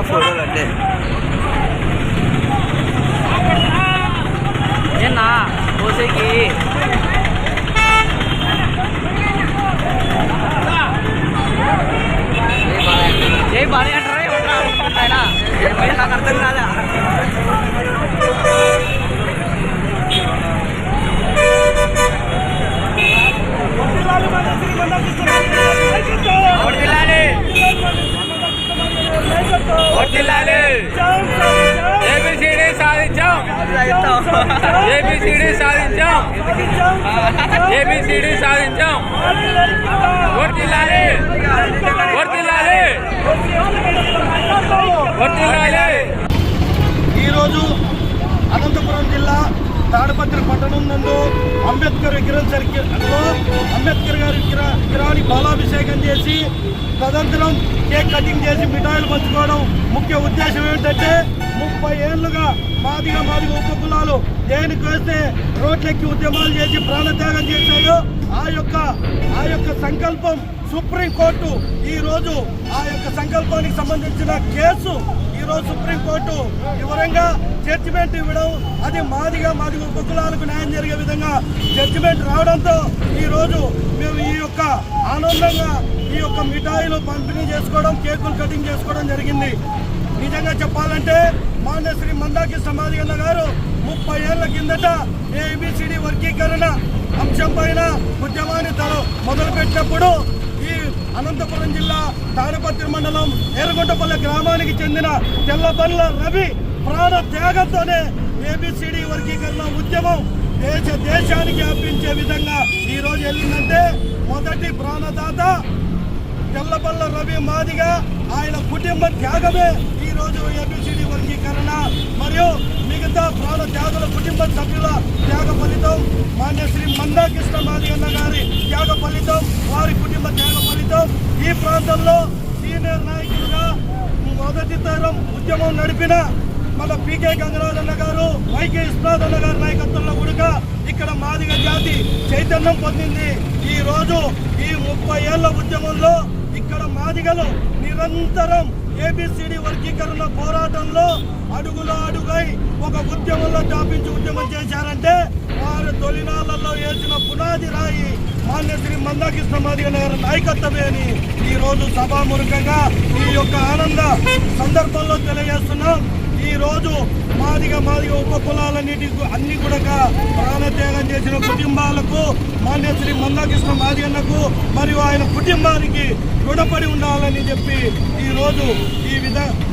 ఫోటోలు అంటే ఏనా పోసేకి జై బాలే అంటారా ఏమంటారా నాకు అర్థం కాదా. ఏబిసిడి సాధించాం, ఏబిసిడి సాధించాం, ఏబిసిడి సాధించాం. వర్ధిల్లాలి, వర్ధిల్లాలి, వర్ధిల్లాలి. ఈరోజు అనంతపురం జిల్లా తాడిపత్రి పట్టణం నందు అంబేద్కర్ విగ్రహం సర్కిల్లో అంబేద్కర్ గారి విగ్రహానికి బాలాభిషేకం చేసి తదనంతరం కేక్ కటింగ్ చేసి మిఠాయిలు పంచుకోవడం ముఖ్య ఉద్దేశం ఏమిటంటే 30 ఏళ్లుగా మాదిగా ఉపకులాలు దేనికి వేస్తే రోడ్లెక్కి ఉద్యమాలు చేసి ప్రాణత్యాగం చేశాయో ఆ యొక్క సంకల్పం సుప్రీంకోర్టు ఈరోజు ఆ యొక్క సంకల్పానికి సంబంధించిన కేసు ఈరోజు సుప్రీంకోర్టు వివరంగా జడ్జిమెంట్ ఇవ్వడం, అది మాదిగా ఉపకులాలకు న్యాయం జరిగే విధంగా జడ్జిమెంట్ రావడంతో ఈరోజు మేము ఈ యొక్క ఆనందంగా ఈ యొక్క మిఠాయిలు పంపిణీ చేసుకోవడం, కేకులు కటింగ్ చేసుకోవడం జరిగింది. నిజంగా చెప్పాలంటే మాన్య శ్రీ మందాకృష్ణ మాదిగన్న గారు 30 ఏళ్ల కిందట ఏబిసిడి వర్గీకరణ అంశం పైన ఉద్యమాన్ని మొదలుపెట్టినప్పుడు ఈ అనంతపురం జిల్లా తాడిపత్రి మండలం ఎర్రగొండపల్లి గ్రామానికి చెందిన తెల్లబండ్ల రవి ప్రాణ త్యాగంతోనే ఏబిసిడి వర్గీకరణ ఉద్యమం దేశానికి వ్యాపించే విధంగా ఈరోజు వెళ్ళిందంటే మొదటి ప్రాణదాత తెల్లబల్ల రవి మాదిగా ఆయన కుటుంబ త్యాగమే ఈరోజు ఏబిసిడి వర్గీకరణ మరియు మిగతా ప్రాణ త్యాగుల కుటుంబ సభ్యుల త్యాగ ఫలితం, మాన్యశ్రీ మందాకృష్ణ మాదిగన్న గారి త్యాగ ఫలితం, వారి కుటుంబ త్యాగ ఫలితం. ఈ ప్రాంతంలో సీనియర్ నాయకులుగా మొదటి తరం ఉద్యమం నడిపిన మన పీకే గంగరాజ్ అన్న గారు, వైకే ఇస్నాథ్ అన్న గారి నాయకత్వంలో కూడా ఇక్కడ మాదిగ జాతి చైతన్యం పొందింది. ఈ రోజు ఈ 30 ఏళ్ల ఉద్యమంలో ఇక్కడ మాదిగలు నిరంతరం ఏబిసిడి వర్గీకరణ పోరాటంలో అడుగులో అడుగై ఒక ఉద్యమంలో వ్యాపించి ఉద్యమం చేశారంటే వారు తొలినాళ్లలో వేసిన పునాది రాయి మాన్యశ్రీ మందాకృష్ణ మాదిగన్న గారి నాయకత్వమే అని ఈ రోజు సభాముఖంగా ఈ యొక్క ఆనంద సందర్భంలో తెలియజేస్తున్నాం. ఈ రోజు మాదిగ ఉపకులాలన్నిటికీ అన్ని కూడా ప్రాణత్యాగం చేసిన కుటుంబాలకు మాన్యశ్రీ మందాకృష్ణ మాదిగన్నకు మరియు ఆయన కుటుంబానికి రుణపడి ఉండాలని చెప్పి ఈ రోజు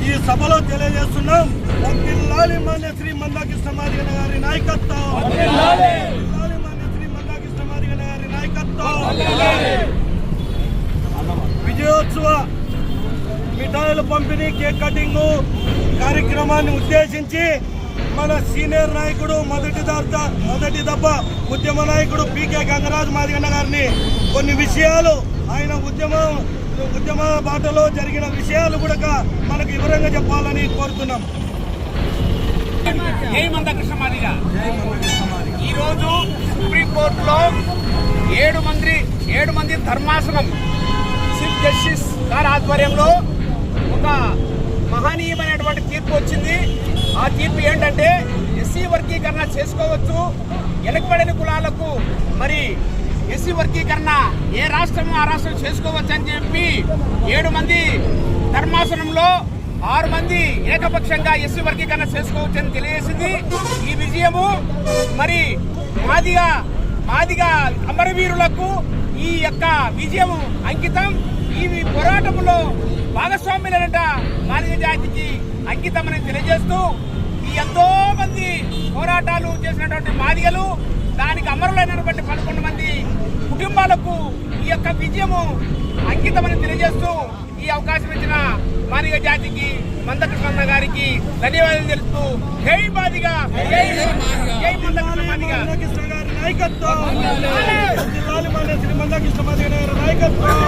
ఈ సభలో తెలియజేస్తున్నాం. వర్ధిల్లాలి మాన్యశ్రీ మందాకృష్ణ మాదిగన్న గారి నాయకత్వం, మాన్యశ్రీ మందాకృష్ణ మాదిగన్న గారి నాయకత్వం. విజయోత్సవ మిఠాయిల పంపిణీ, కేక్ కటింగ్ కార్యక్రమాన్ని ఉద్దేశించి మన సీనియర్ నాయకుడు మొదటి దఫ ఉద్యమ నాయకుడు పీకే గంగరాజ్ మాదిగన్న గారిని కొన్ని విషయాలు ఆయన ఉద్యమ బాటలో జరిగిన విషయాలు కూడా మనకు వివరంగా చెప్పాలని కోరుతున్నాం. జై మందాకృష్ణ మాదిగ. ఈరోజు సుప్రీంకోర్టులో 7 మంది ధర్మాసనం చీఫ్ జస్టిస్ గారి ఆధ్వర్యంలో ఒక మహనీయమైనటువంటి తీర్పు వచ్చింది. ఆ తీర్పు ఏంటంటే ఎస్సీ వర్గీకరణ చేసుకోవచ్చు, వెనుకబడిన కులాలకు మరి ఎస్సీ వర్గీకరణ ఏ రాష్ట్రము ఆ రాష్ట్రం చేసుకోవచ్చు అని చెప్పి 7 మంది ధర్మాసనంలో 6 మంది ఏకపక్షంగా ఎస్సీ వర్గీకరణ చేసుకోవచ్చు అని తెలియజేసింది. ఈ విజయము మరి మాదిగా అమరవీరులకు ఈ యొక్క విజయం అంకితం. ఈ పోరాటంలో భాగస్వామ్యులైన మాదిగ జాతికి అంకితం అని తెలియజేస్తూ ఎంతో మంది పోరాటాలు చేసినటువంటి మాదిగలు, దానికి అమరులైనటువంటి 11 మంది కుటుంబాలకు ఈ యొక్క విజయము అంకితమని తెలియజేస్తూ ఈ అవకాశం ఇచ్చిన మాదిగ జాతికి మందకృష్ణ గారికి ధన్యవాదాలు తెలుస్తూ జై మాదిగా జై మందకృష్ణ మాదిగా మందకృష్ణ గారి నాయకత్వం జిల్లాల మండలి శ్రీ మందకృష్ణ మాదిగ గారి నాయకత్వం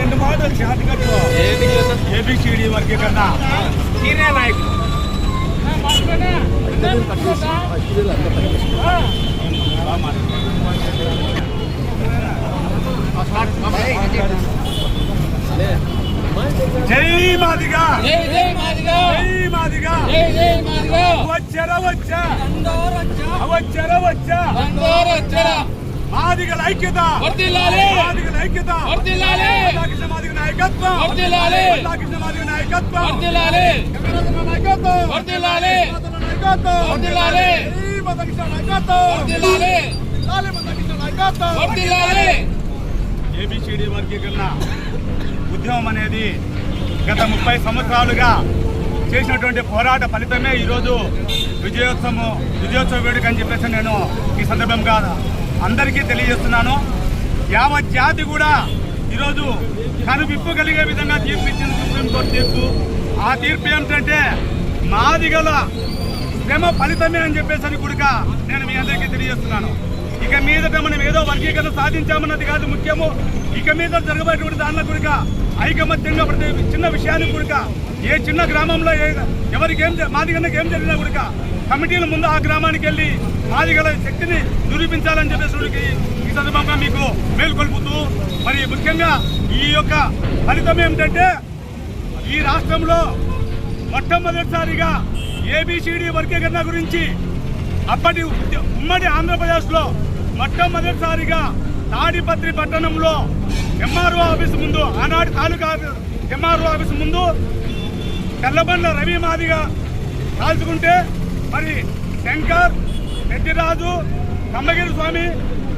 రెండు మాటలు షార్ట్ కట్ ఏబిసిడి వర్గీకరణ సీనియర్ నాయకులు జై మాదిగా జై మాదిగా జై మాదిగా జై మాదిగా వచ్చా మాదిగల ఐక్యత వర్ధిల్లాలి మాదిగల ఐక్యత వర్ధిల్లాలి మందకృష్ణ మాదిగ నాయకత్వం వర్ధిల్లాలి మందకృష్ణ మాదిగ నాయకత్వం వర్ధిల్లాలి నాయకత్వం వర్ధిల్లాలి నాయకత్వం వర్ధిల్లాలి మందకృష్ణ నాయకత్వం వర్ధిల్లాలి మందకృష్ణ నాయకత్వం వర్ధిల్లాలి ఏబిసిడి వర్గీకరణ ఉద్యమం అనేది గత 30 సంవత్సరాలుగా చేసినటువంటి పోరాట ఫలితమే ఈరోజు విజయోత్సవ వేడుక అని చెప్పేసి నేను ఈ సందర్భంగా అందరికీ తెలియజేస్తున్నాను. యావత్ జాతి కూడా ఈరోజు కనువిప్పు కలిగే విధంగా తీర్పు ఇచ్చింది సుప్రీంకోర్టు తీర్పు. ఆ తీర్పు ఏమిటంటే మాదిగల శ్రమ ఫలితమే అని చెప్పేసి కూడా నేను మీ అందరికీ తెలియజేస్తున్నాను. ఇక మీదట మనం ఏదో వర్గీకరణ సాధించామన్నది కాదు ముఖ్యము. ఇక మీద జరగబోయేటువంటి దానిలో కూడా ఐకమత్యంగా ప్రతి చిన్న విషయానికి కూడా ఏ చిన్న గ్రామంలో ఎవరికి మాదిగన్నకి ఏం జరిగినా కూడా కమిటీల ముందు ఆ గ్రామానికి వెళ్ళి మాదిగల శక్తిని నిరూపించాలని చెప్పేసి ఈ సందర్భంగా మీకు మేల్కొల్పుతూ మరి ముఖ్యంగా ఈ యొక్క ఫలితం ఏమిటంటే ఈ రాష్ట్రంలో మొట్టమొదటిసారిగా ఏబిసిడి వర్గీకరణ గురించి అప్పటి ఉమ్మడి ఆంధ్రప్రదేశ్లో మొట్టమొదటిసారిగా తాడిపత్రి పట్టణంలో ఎంఆర్ఓ ఆఫీస్ ముందు ఆనాటి తాలూకా ఎంఆర్ఓ ఆఫీస్ ముందు తెల్లబండ్ల రవి మాదిగా కాల్చుకుంటే మరి శంకర్ రెడ్డిరాజు కమ్మగిరి స్వామి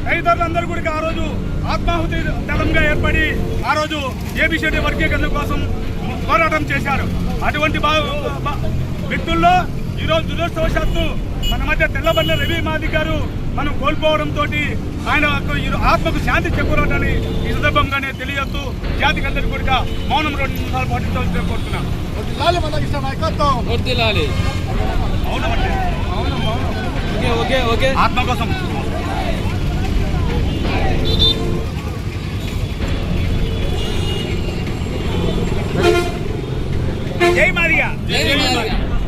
తదితరులందరూ కూడా ఆ రోజు ఆత్మాహుతి దళంగా ఏర్పడి ఆ రోజు ఏబిసిడి వర్గీకరణ కోసం పోరాటం చేశారు. అటువంటి వ్యక్తుల్లో ఈరోజు దురదృష్టవశాత్తు మన మధ్య తెల్లబండ్ల రవి మాది గారు మనం కోల్పోవడంతో ఆయన ఆత్మకు శాంతి చేకూరాలని ఈ సందర్భంగానే తెలియజేస్తూ జాతికి అందరికీ కూడా మౌనం 2 నిమిషాలు పాటించాలని కోరుతున్నాను. ఆత్మ కోసం జై మాదిగా జై మాదిగా